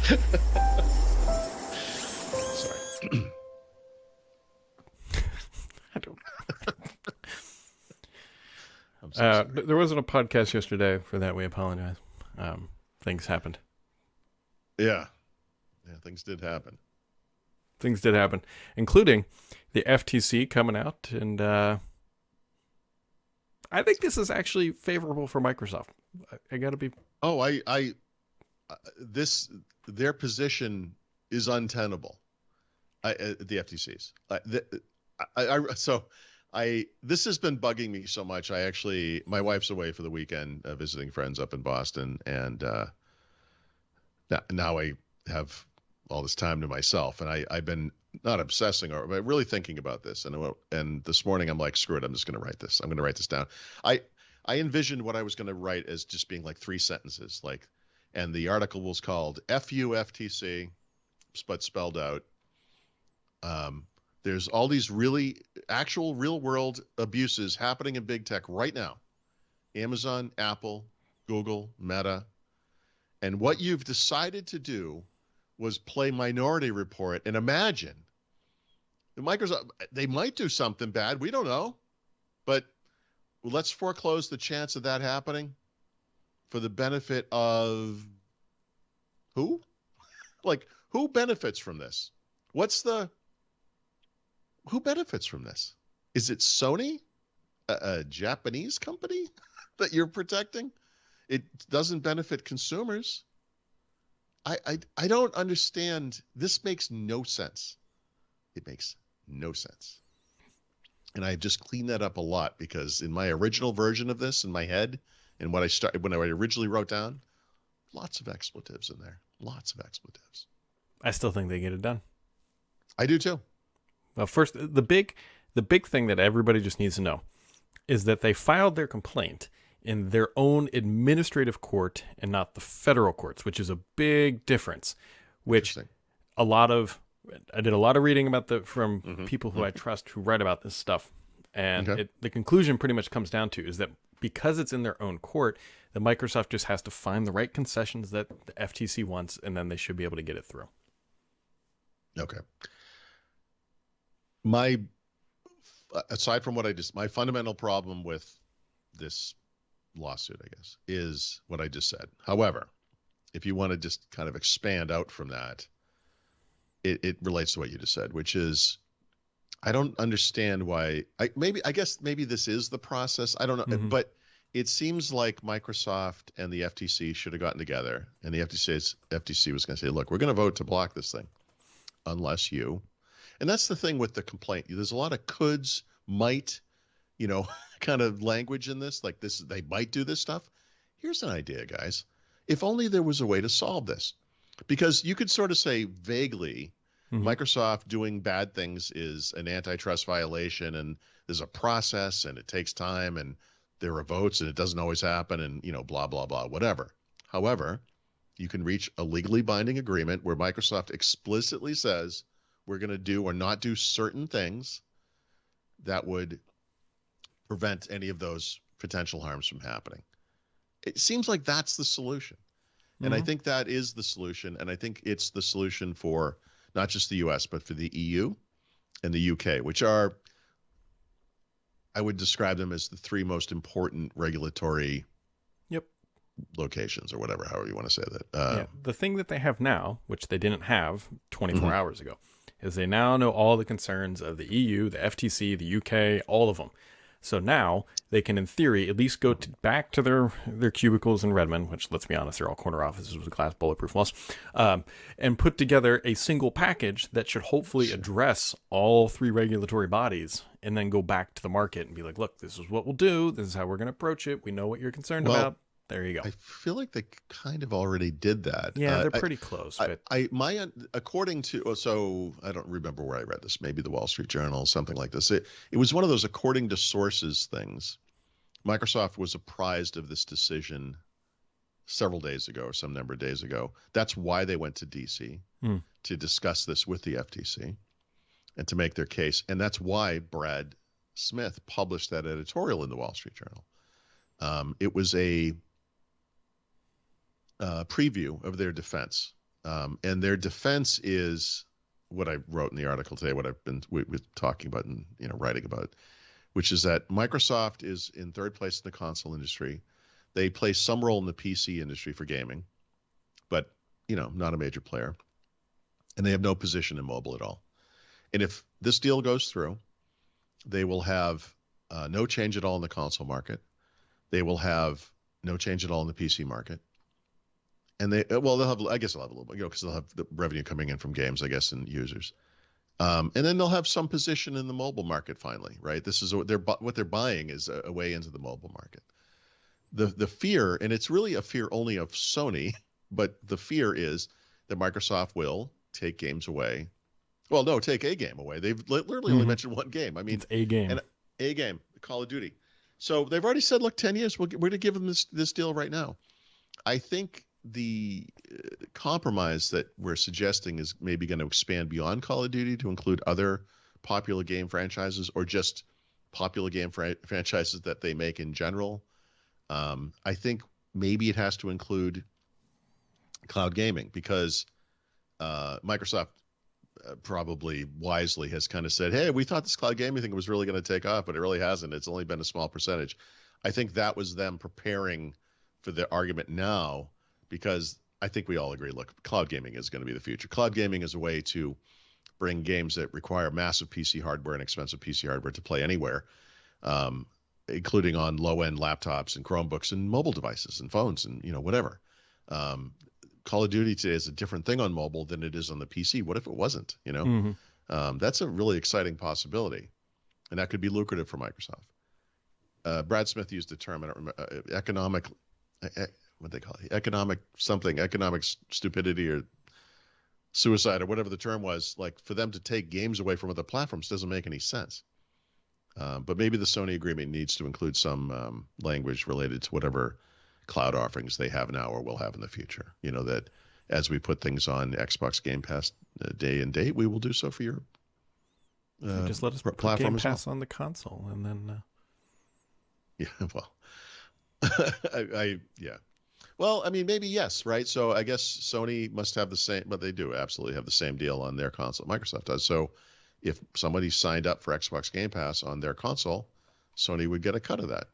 Sorry. I don't. I'm so sorry. There wasn't a podcast yesterday for that. We apologize. Things happened. Yeah, things did happen. Things did happen, including the FTC coming out, and I think this is actually favorable for Microsoft. I got to be. Oh, their position is untenable. The FTC's. This has been bugging me so much. My wife's away for the weekend visiting friends up in Boston, and now I have all this time to myself, and I've been not obsessing but really thinking about this. And this morning I'm like, screw it, I'm just going to write this. I'm going to write this down. I envisioned what I was going to write as just being like 3 sentences, and the article was called "FU FTC," but spelled out. There's all these really actual real world abuses happening in big tech right now. Amazon, Apple, Google, Meta. And what you've decided to do was play Minority Report and imagine Microsoft, they might do something bad. We don't know. But let's foreclose the chance of that happening for the benefit of who? Who benefits from this? Who benefits from this? Is it Sony, a Japanese company that you're protecting? It doesn't benefit consumers. I don't understand. This makes no sense. It makes no sense. And I just cleaned that up a lot because in my original version of this in my head and when I originally wrote down, lots of expletives in there. Lots of expletives. I still think they get it done. I do too. Well, first, the big thing that everybody just needs to know is that they filed their complaint in their own administrative court and not the federal courts, which is a big difference. Which I did a lot of reading about from people who I trust who write about this stuff, and the conclusion pretty much comes down to is that because it's in their own court, that Microsoft just has to find the right concessions that the FTC wants, and then they should be able to get it through. Okay. Aside from my fundamental problem with this lawsuit, I guess, is what I just said. However, if you want to just kind of expand out from that, it relates to what you just said, which is I don't understand why. I guess maybe this is the process. I don't know, but it seems like Microsoft and the FTC should have gotten together, and the FTC was going to say, "Look, we're going to vote to block this thing, unless you." And that's the thing with the complaint. There's a lot of coulds, might, kind of language in this. Like this, they might do this stuff. Here's an idea, guys. If only there was a way to solve this. Because you could sort of say vaguely, Microsoft doing bad things is an antitrust violation, and there's a process, and it takes time, and there are votes, and it doesn't always happen, and, blah, blah, blah, whatever. However, you can reach a legally binding agreement where Microsoft explicitly says, we're going to do or not do certain things that would prevent any of those potential harms from happening. It seems like that's the solution. And I think that is the solution. And I think it's the solution for not just the US, but for the EU and the UK, which are, I would describe them as the 3 most important regulatory locations or whatever, however you want to say that. The thing that they have now, which they didn't have 24 hours ago, is they now know all the concerns of the EU, the FTC, the UK, all of them. So now they can, in theory, at least go back to their cubicles in Redmond, which, let's be honest, they're all corner offices with glass bulletproof walls, and put together a single package that should hopefully address all 3 regulatory bodies, and then go back to the market and be like, look, this is what we'll do. This is how we're going to approach it. We know what you're concerned about. There you go. I feel like they kind of already did that. Yeah, they're pretty close. But according to, so I don't remember where I read this, maybe the Wall Street Journal, something like this. It was one of those according to sources things. Microsoft was apprised of this decision several days ago or some number of days ago. That's why they went to DC to discuss this with the FTC and to make their case. And that's why Brad Smith published that editorial in the Wall Street Journal. It was a preview of their defense. And their defense is what I wrote in the article today, what I've been talking about and writing about, which is that Microsoft is in third place in the console industry. They play some role in the PC industry for gaming, but not a major player. And they have no position in mobile at all. And if this deal goes through, they will have no change at all in the console market. They will have no change at all in the PC market. And they'll have, I guess they'll have a little bit, because they'll have the revenue coming in from games, I guess, and users. And then they'll have some position in the mobile market finally, right? This is what they're buying is a way into the mobile market. The fear, and it's really a fear only of Sony, but the fear is that Microsoft will take games away. Well, no, take a game away. They've literally only mentioned one game. I mean, it's a game. And a game, Call of Duty. So they've already said, look, 10 years, we're going to give them this deal right now. I think the compromise that we're suggesting is maybe going to expand beyond Call of Duty to include other popular game franchises or just popular game franchises that they make in general. I think maybe it has to include cloud gaming because Microsoft probably wisely has kind of said, hey, we thought this cloud gaming thing was really going to take off, but it really hasn't. It's only been a small percentage. I think that was them preparing for the argument now, because I think we all agree, look, cloud gaming is going to be the future. Cloud gaming is a way to bring games that require massive PC hardware and expensive PC hardware to play anywhere, including on low-end laptops and Chromebooks and mobile devices and phones and, whatever. Call of Duty today is a different thing on mobile than it is on the PC. What if it wasn't, That's a really exciting possibility, and that could be lucrative for Microsoft. Brad Smith used the term, economic what they call it, economic stupidity or suicide or whatever the term was. Like, for them to take games away from other platforms doesn't make any sense. But maybe the Sony agreement needs to include some language related to whatever cloud offerings they have now or will have in the future. That as we put things on Xbox Game Pass day and date, we will do so for your just let us put Game Pass on the console, and then yeah, well, yeah. Well, I mean, maybe yes, right? So I guess Sony must have the same, but they do absolutely have the same deal on their console. Microsoft does. So if somebody signed up for Xbox Game Pass on their console, Sony would get a cut of that.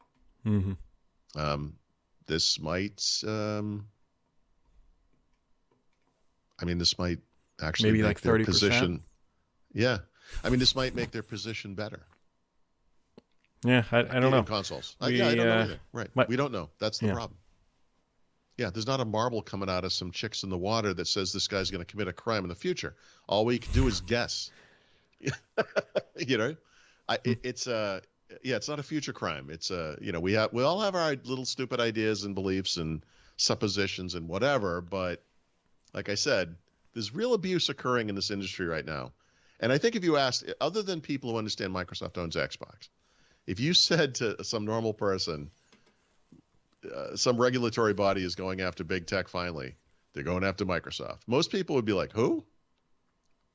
This might, this might actually maybe make like their 30%. Position. Yeah. This might make their position better. Yeah, I don't know. Consoles. I don't know either. Right. We don't know. That's the problem. Yeah, there's not a marble coming out of some chicks in the water that says this guy's going to commit a crime in the future. All we can do is guess. It's not a future crime. It's we all have our little stupid ideas and beliefs and suppositions and whatever, but like I said, there's real abuse occurring in this industry right now. And I think if you asked, other than people who understand Microsoft owns Xbox, if you said to some normal person, some regulatory body is going after big tech finally, they're going after Microsoft, most people would be like, who?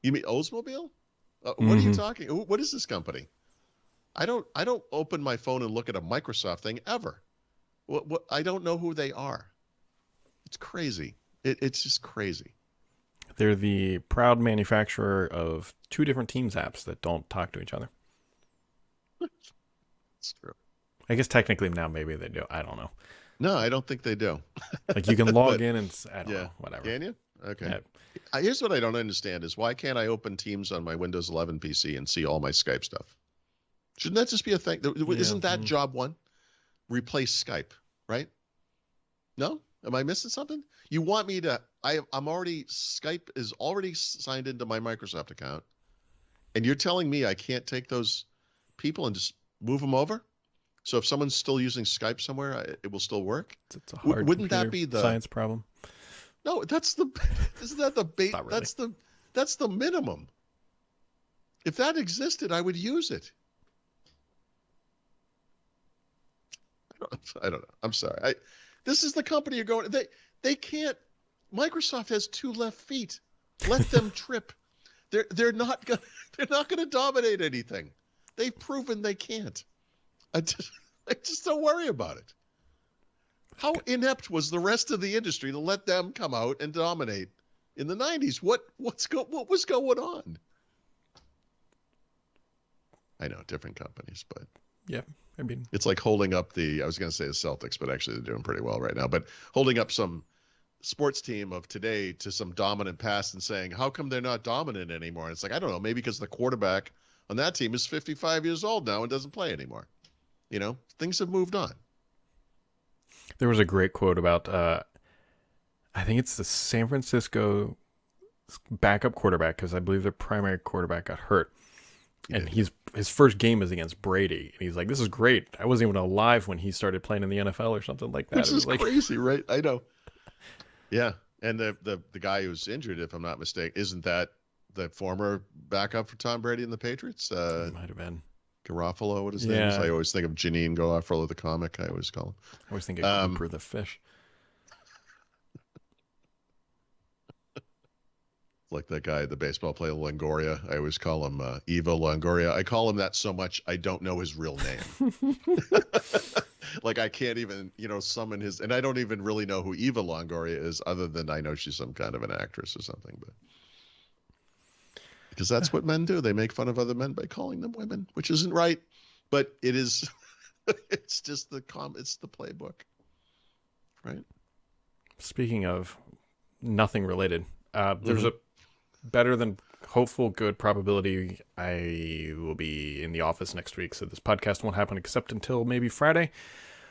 You mean Oldsmobile? What are you talking? What is this company? I don't open my phone and look at a Microsoft thing ever. What I don't know who they are. It's crazy. It's just crazy. They're the proud manufacturer of two different Teams apps that don't talk to each other. It's true. I guess technically now maybe they do. I don't know. No, I don't think they do. Like you can log in and I don't know, whatever. Can you? Okay. Yeah. Here's what I don't understand is why can't I open Teams on my Windows 11 PC and see all my Skype stuff? Shouldn't that just be a thing? Isn't that job one? Replace Skype, right? No? Am I missing something? You want me to? Skype is already signed into my Microsoft account, and you're telling me I can't take those people and just move them over? So if someone's still using Skype somewhere, it will still work? It's a hard Wouldn't that be the science problem? No, isn't that the bait? Really. That's the minimum. If that existed, I would use it. I don't know. I'm sorry. This is the company you're going. They can't. Microsoft has two left feet. Let them trip. They're not gonna dominate anything. They've proven they can't. I just don't worry about it. How inept was the rest of the industry to let them come out and dominate in the 90s. What was going on? I know, different companies, but yeah, I mean, it's like holding up I was going to say the Celtics, but actually they're doing pretty well right now, but holding up some sports team of today to some dominant past and saying, how come they're not dominant anymore? And it's like, I don't know, maybe because the quarterback on that team is 55 years old now and doesn't play anymore. You know, things have moved on. there was a great quote about, I think it's the San Francisco backup quarterback, because I believe their primary quarterback got hurt. And his first game is against Brady. And he's like, this is great. I wasn't even alive when he started playing in the NFL or something like that. This is like crazy, right? I know. Yeah. And the guy who's injured, if I'm not mistaken, isn't that the former backup for Tom Brady in the Patriots? Might have been. Garofalo, what his name is? I always think of Janine Garofalo, the comic, I always call him. I always think of Cooper the fish. Like that guy, the baseball player Longoria. I always call him Evo Longoria. I call him that so much I don't know his real name. Like I can't even, summon his, and I don't even really know who Eva Longoria is, other than I know she's some kind of an actress or something. But because that's what men do, they make fun of other men by calling them women, which isn't right, but it is. It's just it's the playbook, right? Speaking of nothing related, there's a better than hopeful good probability I will be in the office next week. So this podcast won't happen except until maybe Friday,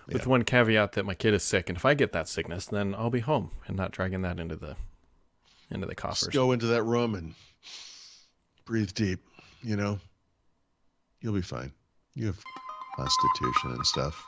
with one caveat that my kid is sick. And if I get that sickness, then I'll be home and not dragging that into the coffers. Just go into that room and breathe deep, You'll be fine. You have constitution and stuff.